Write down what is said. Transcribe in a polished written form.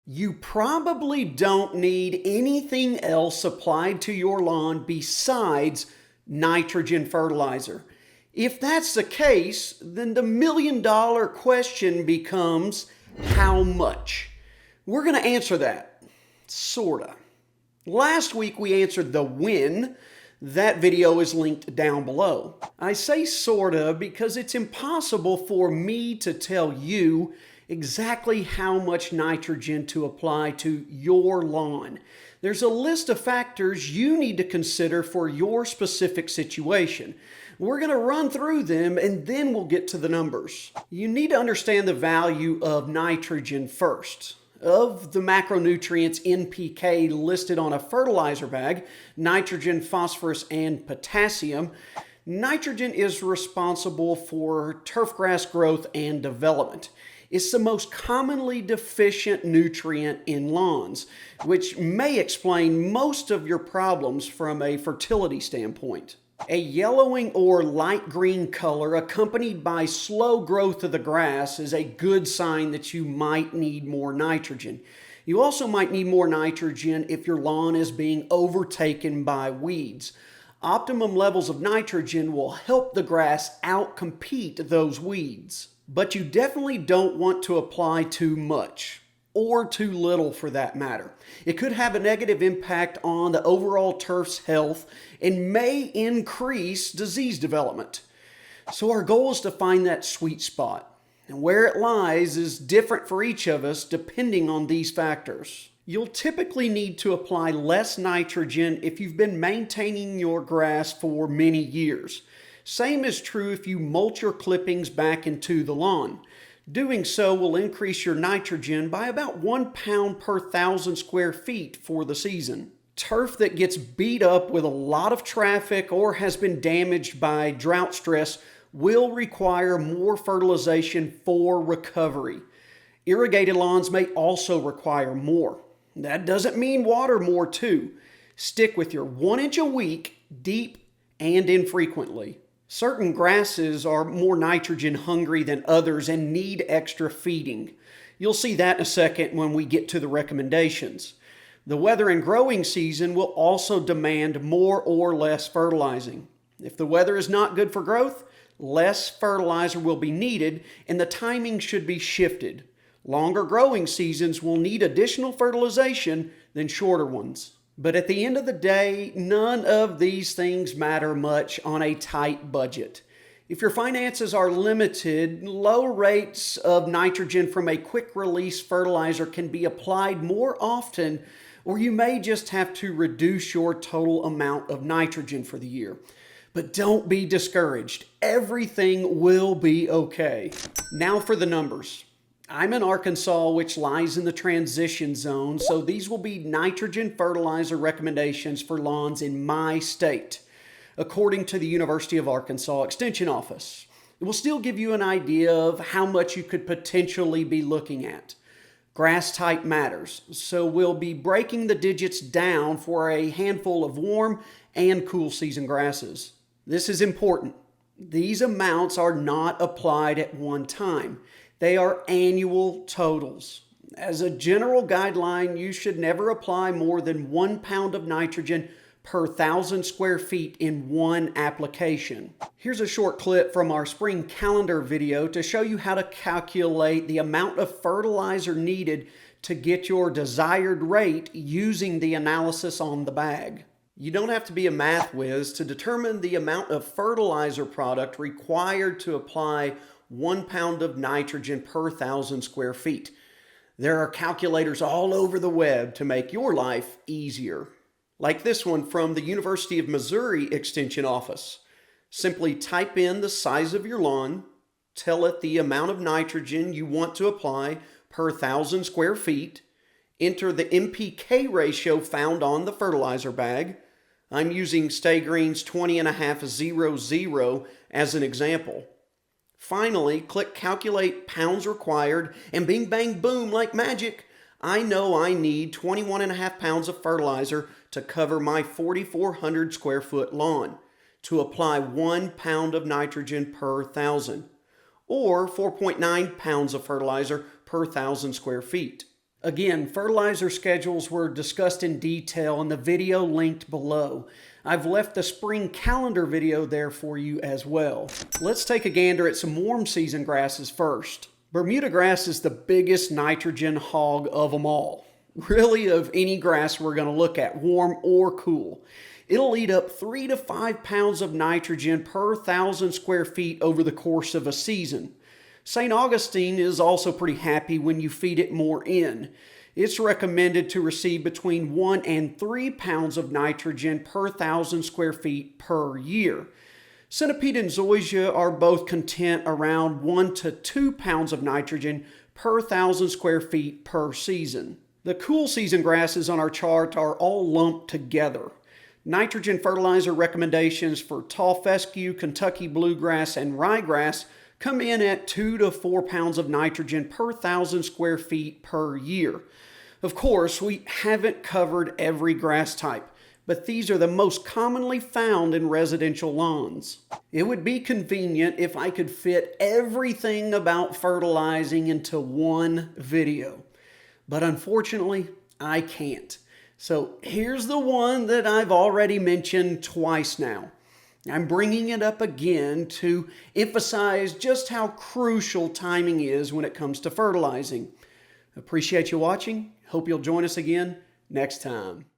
You probably don't need anything else applied to your lawn besides nitrogen fertilizer. If that's the case, then the $1,000,000 question becomes how much? We're going to answer that, sorta. Last week we answered the when. That video is linked down below. I say sorta because it's impossible for me to tell you exactly how much nitrogen to apply to your lawn. There's a list of factors you need to consider for your specific situation. We're going to run through them and then we'll get to the numbers. You need to understand the value of nitrogen first. Of the macronutrients NPK listed on a fertilizer bag, nitrogen, phosphorus, and potassium, nitrogen is responsible for turfgrass growth and development. It's the most commonly deficient nutrient in lawns, which may explain most of your problems from a fertility standpoint. A yellowing or light green color accompanied by slow growth of the grass is a good sign that you might need more nitrogen. You also might need more nitrogen if your lawn is being overtaken by weeds. Optimum levels of nitrogen will help the grass outcompete those weeds. But you definitely don't want to apply too much, or too little for that matter. It could have a negative impact on the overall turf's health and may increase disease development. So our goal is to find that sweet spot. And where it lies is different for each of us depending on these factors. You'll typically need to apply less nitrogen if you've been maintaining your grass for many years. Same is true if you mulch your clippings back into the lawn. Doing so will increase your nitrogen by about 1 pound per 1,000 square feet for the season. Turf that gets beat up with a lot of traffic or has been damaged by drought stress will require more fertilization for recovery. Irrigated lawns may also require more. That doesn't mean water more too. Stick with your 1 inch a week, deep and infrequently. Certain grasses are more nitrogen hungry than others and need extra feeding. You'll see that in a second when we get to the recommendations. The weather and growing season will also demand more or less fertilizing. If the weather is not good for growth, less fertilizer will be needed and the timing should be shifted. Longer growing seasons will need additional fertilization than shorter ones. But at the end of the day, none of these things matter much on a tight budget. If your finances are limited, low rates of nitrogen from a quick release fertilizer can be applied more often, or you may just have to reduce your total amount of nitrogen for the year. But don't be discouraged. Everything will be okay. Now for the numbers. I'm in Arkansas, which lies in the transition zone, so these will be nitrogen fertilizer recommendations for lawns in my state, according to the University of Arkansas Extension Office. It will still give you an idea of how much you could potentially be looking at. Grass type matters, so we'll be breaking the digits down for a handful of warm and cool season grasses. This is important. These amounts are not applied at one time. They are annual totals. As a general guideline, you should never apply more than 1 pound of nitrogen per 1,000 square feet in one application. Here's a short clip from our spring calendar video to show you how to calculate the amount of fertilizer needed to get your desired rate using the analysis on the bag. You don't have to be a math whiz to determine the amount of fertilizer product required to apply 1 pound of nitrogen per 1,000 square feet. There are calculators all over the web to make your life easier. Like this one from the University of Missouri Extension Office. Simply type in the size of your lawn, tell it the amount of nitrogen you want to apply per 1,000 square feet, enter the NPK ratio found on the fertilizer bag. I'm using Stay Green's 20.500 as an example. Finally, click Calculate Pounds Required, and bing bang boom like magic, I know I need 21.5 pounds of fertilizer to cover my 4,400 square foot lawn to apply 1 pound of nitrogen per 1,000, or 4.9 pounds of fertilizer per 1,000 square feet. Again, fertilizer schedules were discussed in detail in the video linked below. I've left the spring calendar video there for you as well. Let's take a gander at some warm season grasses first. Bermuda grass is the biggest nitrogen hog of them all. Really, of any grass we're going to look at, warm or cool. It'll eat up 3 to 5 pounds of nitrogen per 1,000 square feet over the course of a season. St. Augustine is also pretty happy when you feed it more in. It's recommended to receive between 1 and 3 pounds of nitrogen per 1,000 square feet per year. Centipede and zoysia are both content around 1 to 2 pounds of nitrogen per 1,000 square feet per season. The cool season grasses on our chart are all lumped together. Nitrogen fertilizer recommendations for tall fescue, Kentucky bluegrass, and ryegrass come in at 2 to 4 pounds of nitrogen per 1,000 square feet per year. Of course, we haven't covered every grass type, but these are the most commonly found in residential lawns. It would be convenient if I could fit everything about fertilizing into one video, but unfortunately, I can't. So here's the one that I've already mentioned twice now. I'm bringing it up again to emphasize just how crucial timing is when it comes to fertilizing. Appreciate you watching. Hope you'll join us again next time.